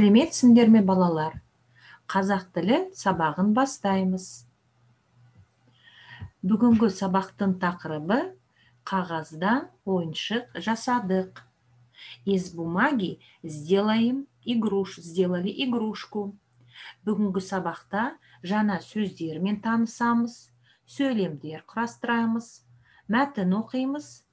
Сәлеметсіңдер ме балалар? Қазақ тілі сабағын бастаймыз. Бүгінгі сабақтың тақырыбы қағаздан ойыншық жасадық. Из бумаги сделали игрушку. Бүгінгі сабақта жаңа сөздермен танысамыз, сөйлемдер құрастырамыз, мәтін оқимыз,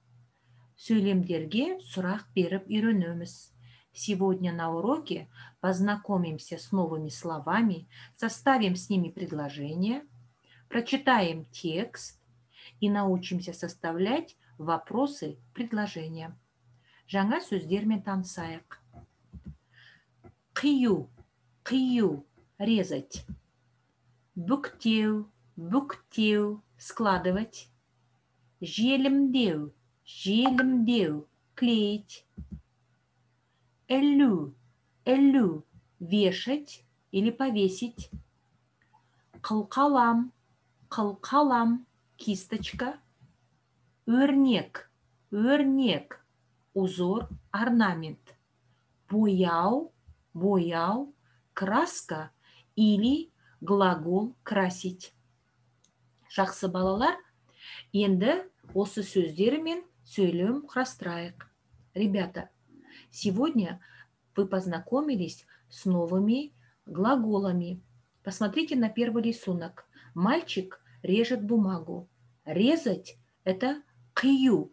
сөйлемдерге сұрақ беріп үйренеміз. Сегодня на уроке познакомимся с новыми словами, составим с ними предложения, прочитаем текст и научимся составлять вопросы предложения. Жаңа сөздермен танысайық. Қию, резать. Бүктеу, складывать. Желімдеу, клеить. Ілу, вешать или повесить. Қылқалам, кисточка. Өрнек, узор, орнамент. Бояу, краска или глагол красить. Жақсы балалар, енді осы сөздермен сөйлем құрастырайық. Ребята, сегодня вы познакомились с новыми глаголами. Посмотрите на первый рисунок. Мальчик режет бумагу. Резать – это қию.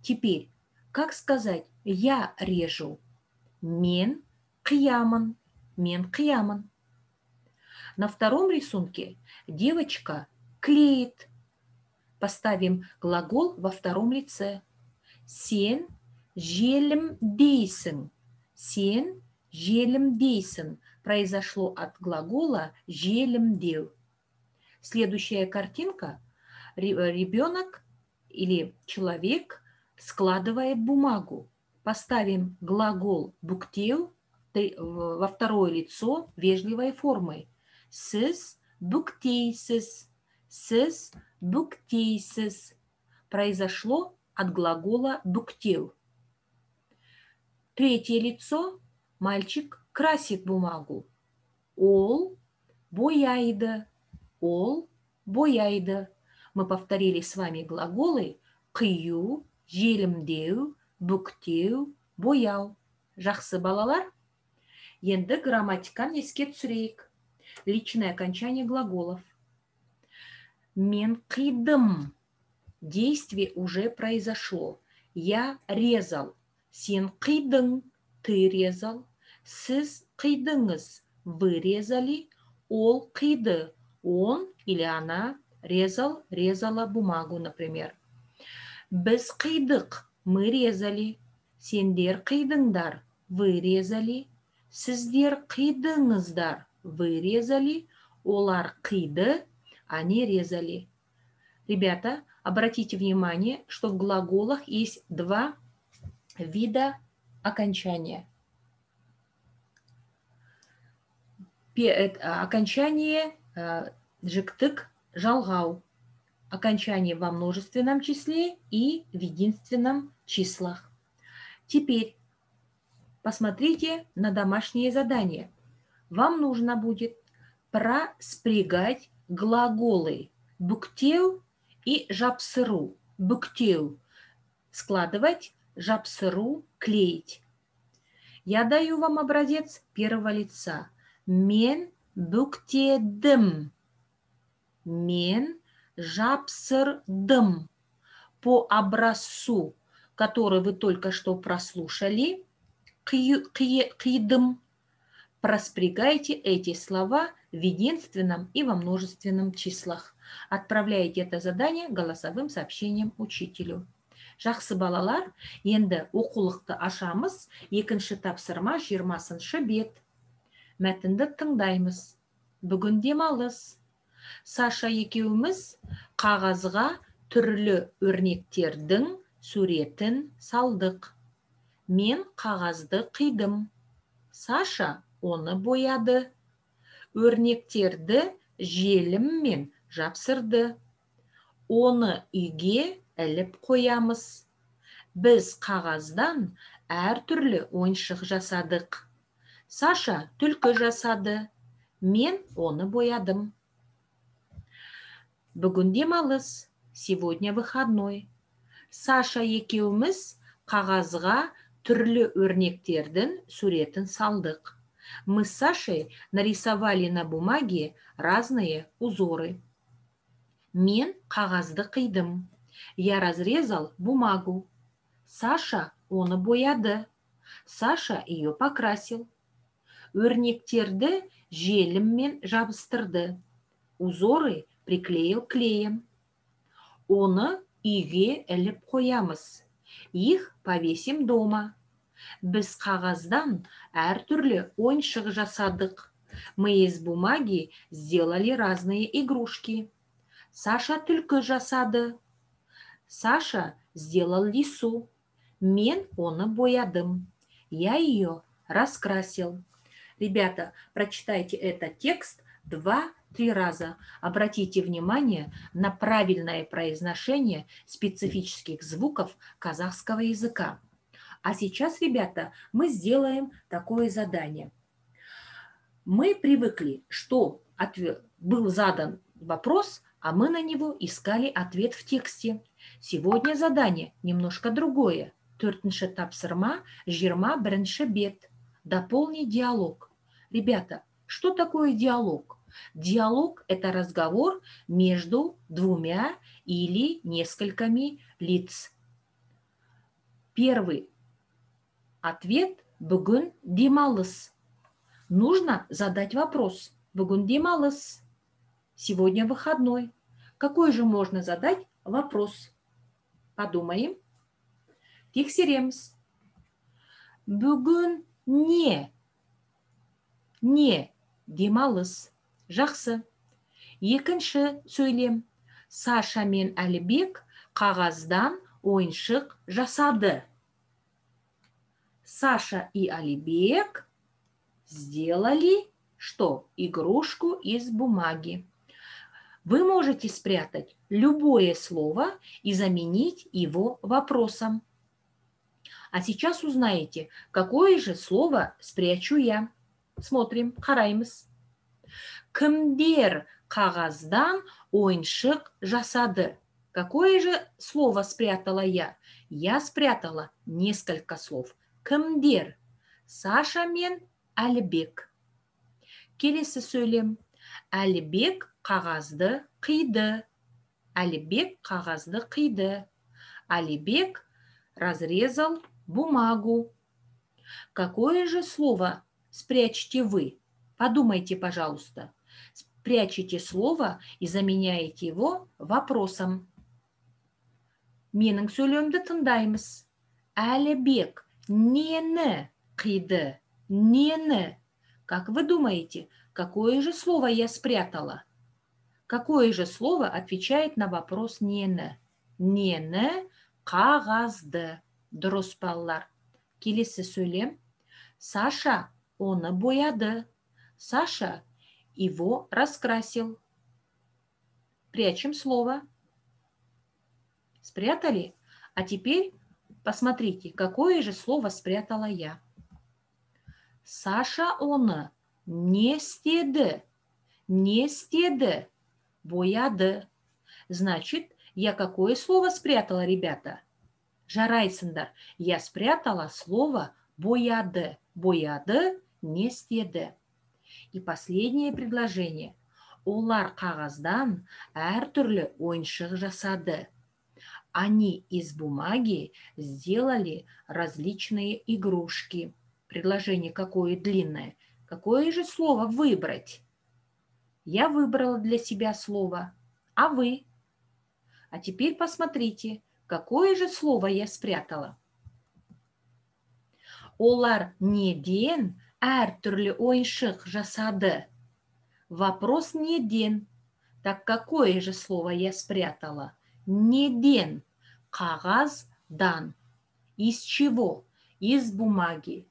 Теперь, как сказать «я режу»? Мен қиямын. На втором рисунке девочка клеит. Поставим глагол во втором лице. Сен желімдейсің. Произошло от глагола желімдеу. Следующая картинка. Ребенок или человек складывает бумагу. Поставим глагол буктеу во второе лицо вежливой формой. Сіз буктейсіз. Произошло от глагола буктеу. Третье лицо. Мальчик красит бумагу. Ол бояйды. Мы повторили с вами глаголы қию, желімдеу, бүктеу, бояу. Жақсы балалар? Енді грамматиканы еске түсірейік. Личное окончание глаголов. Мен қидым. Действие уже произошло. Я резал. Сен қидың. Ты резал. Сіз қидыңыз. Вы резали. Ол қиды. Он или она резала бумагу, например. Біз қидық. Мы резали. Сендер қидыңдар. Вы резали. Сіздер қидыңыздар. Вы резали. Олар қиды. Они резали. Ребята, обратите внимание, что в глаголах есть два вида окончания. Окончание жіктік, жалғау. Окончание во множественном числе и в единственном числах. Теперь посмотрите на домашнее задание. Вам нужно будет проспрягать глаголы бүктеу и жапсыру. Бүктеу – складывать, жапсыру – клеить. Я даю вам образец первого лица. Мен бүктедім. Мен жапсырдым. По образцу, который вы только что прослушали, қидым, проспрягайте эти слова в единственном и во множественном числах. Отправляйте это задание голосовым сообщением учителю. Жақсы балалар, енді оқулықты ашамыз. Екінші тапсырма 20-шы бет. Мәтінді тыңдаймыз. Бүгін демалыс. Саша екеуміз қағазға түрлі өрнектердің суретін салдық. Мен қағазды қидым. Саша оны бояды. Өрнектерді желіммен жапсырды. Оны үйге іліп қоямыз. Біз қағаздан әртүрлі ойыншық жасадық. Саша түлкі жасады. Мен оны боядым. Бүгін демалыс. Сегодня выходной. Саша екеуміз қағазға түрлі өрнектердің суретін салдық. Мы с Сашей нарисовали на бумаге разные узоры. Мен қағазды қидым. Я разрезал бумагу. Саша оны бояды. Саша ее покрасил. Өрнектерді желіммен жабыстырды. Узоры приклеил клеем. Оны үйге іліп қоямыз. Их повесим дома. Біз қағаздан әртүрлі ойыншық жасадық. Мы из бумаги сделали разные игрушки. Саша түлкі жасады. Саша сделал лису. Мен оны боядым. Я ее раскрасил. Ребята, прочитайте этот текст 2-3 раза. Обратите внимание на правильное произношение специфических звуков казахского языка. А сейчас, ребята, мы сделаем такое задание. Мы привыкли, что был задан вопрос, а мы на него искали ответ в тексте. Сегодня задание немножко другое. Төртінші тапсырма, 21 бет. Дополни диалог. Ребята, что такое диалог? Диалог – это разговор между двумя или несколькими лиц. Первый ответ – бүгін демалыс. Нужно задать вопрос. Бүгін демалыс. Сегодня выходной. Какой же можно задать вопрос? Подумаем. Тексереміз. Бүгін не демалыс. Жақсы. Екінші сөйлем. Саша мен Әлібек қағаздан ойыншық жасады. Саша и Әлібек сделали что? Игрушку из бумаги. Вы можете спрятать любое слово и заменить его вопросом. А сейчас узнаете, какое же слово спрячу я. Смотрим, қараймыз. Кімдер қағаздан ойыншық жасады? Какое же слово спрятала я? Я спрятала несколько слов. Кімдер? Саша мен Әлібек. Келесі сөйлем. Әлібек қағазды қиды. Әлібек қағазды қиды. Әлібек разрезал бумагу. Какое же слово спрячьте вы? Подумайте, пожалуйста. Спрячьте слово и заменяете его вопросом. Менің сөйлемді тыңдаймыз. Әлібек нені қиды? Нені? Как вы думаете, какое же слово я спрятала? Какое же слово отвечает на вопрос нені? Нені қағазды. Дұрыс балалар. Келесі сөйлем. Саша оны бояды. Саша его раскрасил. Прячем слово. Спрятали? А теперь посмотрите, какое же слово спрятала я. Саша оны не істеді. Не істеді. Бояды. Значит, я какое слово спрятала, ребята? Жарайсыңдар. Я спрятала слово бояды. Бояды, не істеді. И последнее предложение. Олар қағаздан әртүрлі ойыншық жасады. Они из бумаги сделали различные игрушки. Предложение какое длинное. Какое же слово выбрать? Я выбрала для себя слово. А вы? А теперь посмотрите, какое же слово я спрятала. Олар неден әртүрлі ойыншық жасады. Вопрос неден. Так какое же слово я спрятала? Неден. Қағаздан. Из чего? Из бумаги.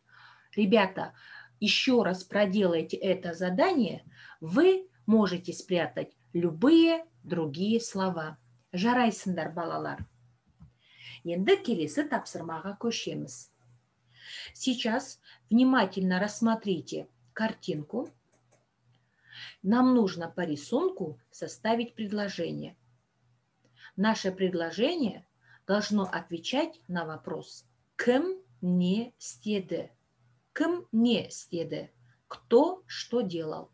Ребята, еще раз проделайте это задание. Вы можете спрятать любые другие слова. Жарайсыңдар, балалар. Енді келесі тапсырмаға көшеміз. Сейчас внимательно рассмотрите картинку. Нам нужно по рисунку составить предложение. Наше предложение должно отвечать на вопрос «Кім не істеді?» Кім не істеді? Кто что делал?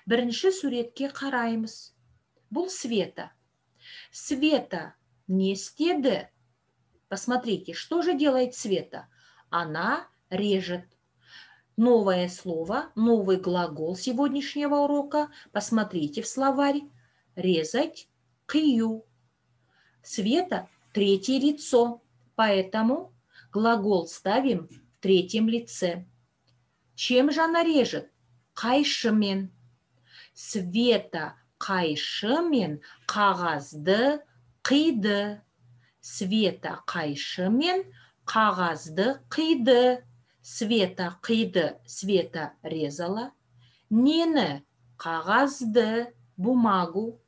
Бірінші суретке қараймыз. Бұл Света. Света не істеді? Посмотрите, что же делает Света? Она режет. Новое слово, новый глагол сегодняшнего урока. Посмотрите в словарь. Резать, қию. Света третье лицо, поэтому глагол ставим в третьем лице. Чем же она режет? Қайшымен. Света қайшымен қағазды қиды. Света қайшымен қағазды қиды. Света қиды, Света резала. Нені? Қағазды, бумагу.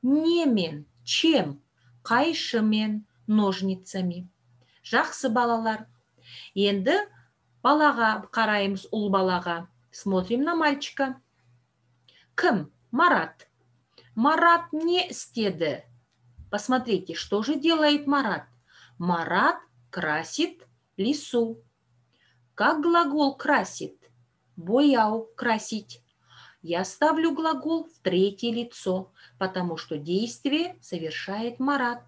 Немен? Чем? Қайшымен, ножницами. Жақсы балалар. Енді балаға қараймыз, ұл балаға. Смотрим на мальчика. Кім? Марат. Марат не істеді? Посмотрите, что же делает Марат? Марат красит лису. Как глагол красит? Бояу, красить. Я ставлю глагол в третье лицо, потому что действие совершает Марат.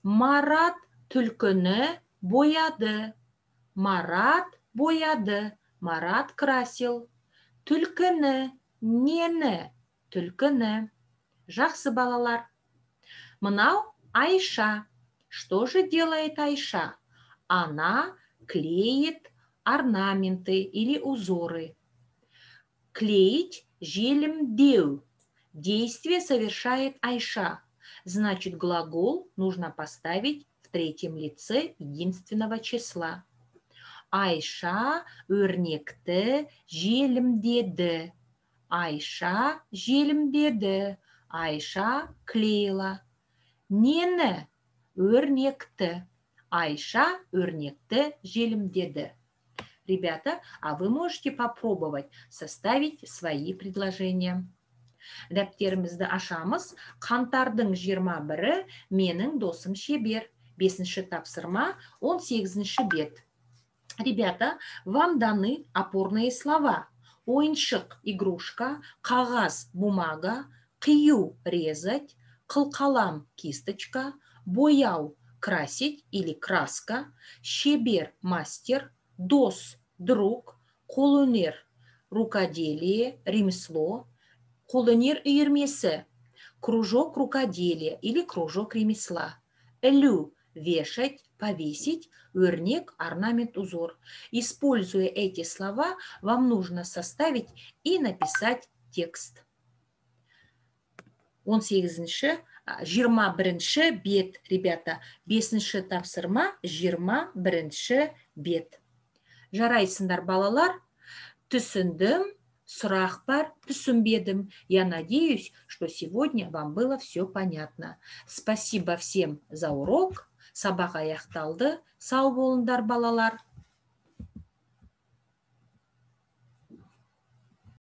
Марат түлкіні бояды. Марат бояды. Марат красил. Түлкіні, нені? Түлкіні. Жақсы балалар. Мынау Айша. Что же делает Айша? Она клеит орнаменты или узоры. Клеить желімдеу. Действие совершает Айша. Значит, глагол нужно поставить в третьем лице единственного числа. Айша өрнекті желімдеді. Айша желімдеді. Айша клеила. Нені? Өрнекті. Айша өрнекті желімдеді. Ребята, а вы можете попробовать составить свои предложения. Дәптерімізді ашамыз. Қаңтардың 21-і менің досым Шебер. 5-ші тапсырма, 18-ші бет. Ребята, вам даны опорные слова. Ойыншық, игрушка, қағаз, бумага, қию, резать, қылқалам, кисточка, бояу, красить или краска, Шебер, мастер, дос, друг, қолөнер, рукоделие, ремесло, қолөнер үйірмесі, кружок рукоделия или кружок ремесла, ілу, вешать, повесить, өрнек, орнамент, узор. Используя эти слова, вам нужно составить и написать текст. 18-ші, 21-ші бет, ребята. 5-ші тапсырма, 21-ші бет. Жарайсыңдар балалар. Түсіндім, сұрақ бар, түсінбедім. Я надеюсь, что сегодня вам было все понятно. Спасибо всем за урок. Сабақ аяқталды. Сау болыңдар балалар.